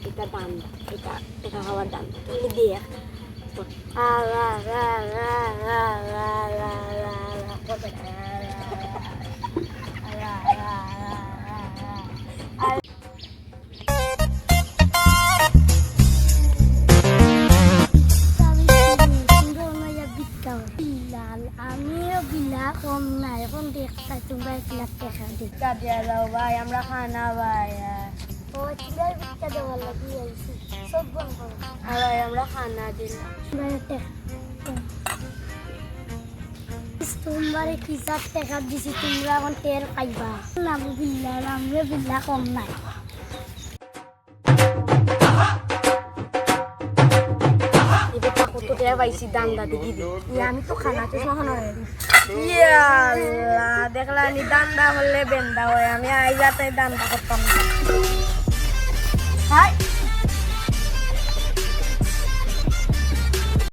এটা দাম এটা হওয়ার দাম তুমি দিয়ে আমিও বিলা কম না এখন দেখতে তোমরা 1 লাখ টাকা দিকা দিয়া যাও ভাই আমরা খানা ভাই ও চিলাই বিকা দেওয়ার লাগি আইছি সব বন্ধ আরে আমরা খানা দিলাম তোমারে কি 7 টাকা দিছি তোমরা এখন টের পাইবা না বিল্লা আমরা বিল্লা কম নাই পাইছি দান্দা দেখি আমি তো খানা তো সহন দেখলা নি দান্দা হলে বেন্দা হয় আমি আই যাতে দান্দা করতাম